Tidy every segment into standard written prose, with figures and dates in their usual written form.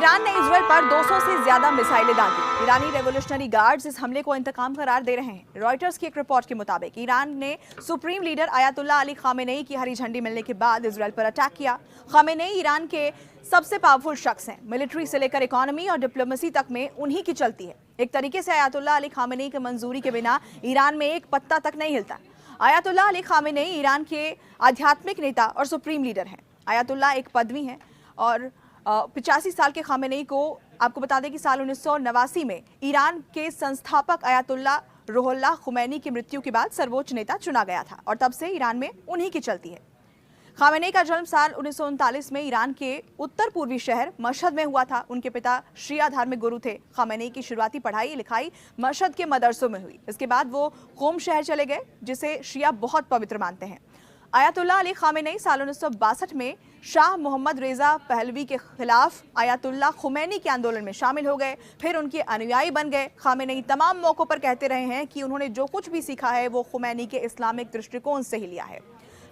Iran ने Israel पर 200 से ज्यादा मिसाइलें दागी। ईरानी रेवोल्यूशनरी गार्ड्स इस हमले को इंतकाम करार दे रहे हैं। रॉयटर्स की एक रिपोर्ट के मुताबिक ईरान ने supreme leader Ayatollah Ali Khamenei की हरी झंडी मिलने के बाद इजराइल पर अटैक किया। खामेनेई ईरान के सबसे पावरफुल शख्स हैं। मिलिट्री से लेकर इकोनॉमी और डिप्लोमेसी तक में उन्हीं की चलती है। एक तरीके से आयतुल्लाह अली खामेनेई की मंजूरी के बिना ईरान में एक पत्ता तक नहीं हिलता। आयतुल्लाह अली खामेनेई ईरान के आध्यात्मिक नेता और सुप्रीम लीडर हैं। आयतुल्लाह एक पदवी है और 85 साल के खामेनेई को आपको बता दें कि साल 1989 में ईरान के संस्थापक आयतुल्लाह रुहुल्लाह खुमैनी की मृत्यु के बाद सर्वोच्च नेता चुना गया था और तब से ईरान में उन्हीं की चलती है। खामेनेई का जन्म साल 1939 में ईरान के उत्तर पूर्वी शहर मशहद में हुआ था। उनके पिता शिया धार्मिक गुरु थे। खामेनेई की शुरुआती पढ़ाई लिखाई मशहद के मदरसों में हुई। इसके बाद वो कोम शहर चले गए जिसे शिया बहुत पवित्र मानते हैं। आयतुल्लाह अली खामेनेई साल 1962 में शाह मोहम्मद रेजा पहलवी के खिलाफ आयतुल्लाह खुमैनी के आंदोलन में शामिल हो गए, फिर उनके अनुयायी बन गए। खामेनेई तमाम मौकों पर कहते रहे हैं कि उन्होंने जो कुछ भी सीखा है वो खुमैनी के इस्लामिक दृष्टिकोण से ही लिया है।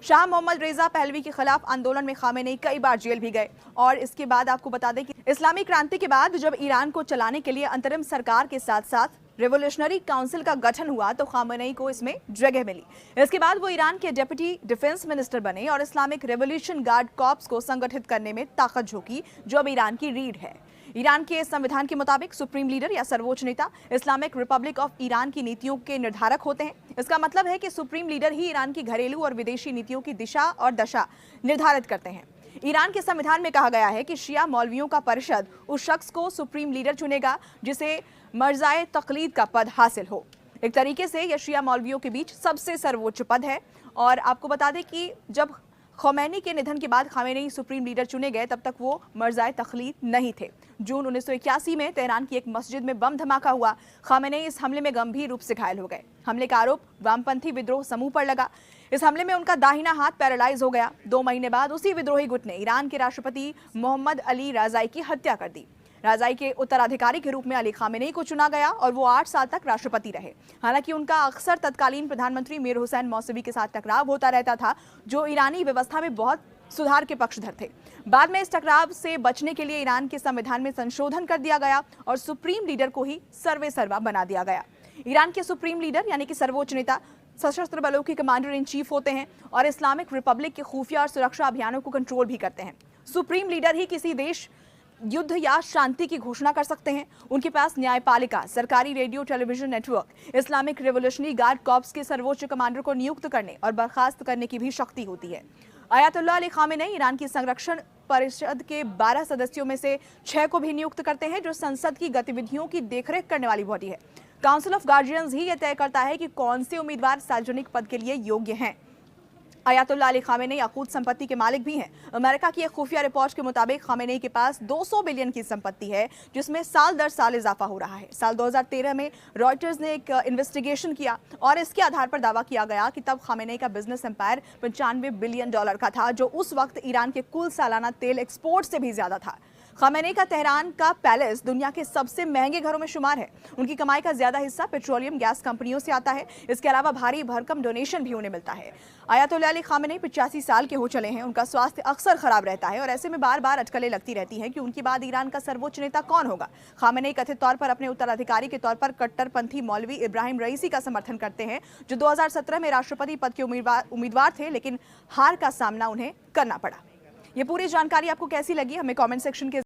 शाह मोहम्मद रेजा पहलवी के खिलाफ आंदोलन में खामेनेई कई बार जेल भी गए और इसके बाद आपको बता दें कि इस्लामी क्रांति के बाद जब ईरान को चलाने के लिए अंतरिम सरकार के साथ साथ रेवोल्यूशनरी काउंसिल का गठन हुआ तो खामेनेई को इसमें जगह मिली। इसके बाद वो ईरान के डिप्टी डिफेंस मिनिस्टर बने और इस्लामिक रेवोल्यूशन गार्ड कॉर्प्स को संगठित करने में ताकत झोंकी जो अब ईरान की रीढ़ है। ईरान के संविधान के मुताबिक सुप्रीम लीडर या सर्वोच्च नेता इस्लामिक रिपब्लिक ऑफ ईरान की नीतियों के निर्धारक होते हैं। इसका मतलब है कि सुप्रीम लीडर ही ईरान की घरेलू और विदेशी नीतियों की दिशा और दशा निर्धारित करते हैं। ईरान के संविधान में कहा गया है कि शिया मौलवियों का परिषद उस शख्स को सुप्रीम लीडर चुनेगा जिसे मर्जाए तकलीद का पद हासिल हो। एक तरीके से यह शिया मौलवियों के बीच सबसे सर्वोच्च पद है। और आपको बता दें कि जब खुमैनी के निधन के बाद खामेनेई सुप्रीम लीडर चुने गए तब तक वो मर्जाए तकलीद नहीं थे। जून 1981 में तेहरान की एक मस्जिद में बम धमाका हुआ। खामेनेई इस हमले में गंभीर रूप से घायल हो गए। हमले का आरोप वामपंथी विद्रोह समूह पर लगा। इस हमले में उनका दाहिना हाथ पैरालाइज हो गया। 2 महीने बाद उसी विद्रोही गुट ने ईरान के राष्ट्रपति मोहम्मद अली राजाई की हत्या कर दी। राजाई के उत्तराधिकारी के रूप में अली खामेनेई को चुना गया और वो 8 साल तक राष्ट्रपति रहे। हालांकि उनका अक्सर तत्कालीन प्रधानमंत्री मीर हुसैन मौसवी के साथ टकराव होता रहता था जो ईरानी व्यवस्था में बहुत सुधार के पक्षधर थे। बाद में इस टकराव से बचने के लिए ईरान के संविधान में संशोधन कर दिया गया और सुप्रीम लीडर को ही सर्वे सर्वा बना दिया गया। ईरान के सुप्रीम लीडर यानी कि सर्वोच्च नेता सशस्त्र बलों के कमांडर इन चीफ होते हैं और इस्लामिक रिपब्लिक के खुफिया और सुरक्षा अभियानों को कंट्रोल भी करते हैं। सुप्रीम लीडर ही किसी देश युद्ध या शांति की घोषणा कर सकते हैं। उनके पास न्यायपालिका, सरकारी radio television network, Islamic revolutionary guard corps के सर्वोच्च कमांडर को नियुक्त करने और बर्खास्त करने की भी शक्ति होती है। आयतुल्लाह अली खामेनेई ईरान की संरक्षण परिषद के 12 सदस्यों में से 6 को भी नियुक्त करते हैं जो संसद की गतिविधियों की देखरेख करने वाली बॉडी है। काउंसिल ऑफ गार्जियंस ही यह तय करता है कि कौन से उम्मीदवार सार्वजनिक पद के लिए योग्य हैं। आयतुल्लाह अली खामेनेई अकूत संपत्ति के मालिक भी हैं। अमेरिका की एक खुफिया रिपोर्ट के मुताबिक खामेनेई के पास 200 बिलियन की संपत्ति है जिसमें साल दर साल इजाफा हो रहा है। साल 2013 में रॉयटर्स ने एक इन्वेस्टिगेशन किया और इसके आधार पर दावा किया गया कि तब खामेनेई का बिजनेस एम्पायर $95 बिलियन का था जो उस वक्त ईरान के कुल सालाना तेल एक्सपोर्ट से भी ज्यादा था। खामेनेई का तेहरान का पैलेस दुनिया के सबसे महंगे घरों में शुमार है। उनकी कमाई का ज्यादा हिस्सा पेट्रोलियम गैस कंपनियों से आता है। इसके अलावा भारी भरकम डोनेशन भी उन्हें मिलता है। आयतुल्लाह अली खामेनेई 85 साल के हो चले हैं। उनका स्वास्थ्य अक्सर खराब रहता है और ऐसे में बार बार अटकलें लगती रहती हैं कि उनके बाद ईरान का सर्वोच्च नेता कौन होगा। खामेनेई कथित तौर पर अपने उत्तराधिकारी के तौर पर कट्टरपंथी मौलवी इब्राहिम रईसी का समर्थन करते हैं जो 2017 में राष्ट्रपति पद के उम्मीदवार थे, लेकिन हार का सामना उन्हें करना पड़ा। ये पूरी जानकारी आपको कैसी लगी हमें कमेंट सेक्शन के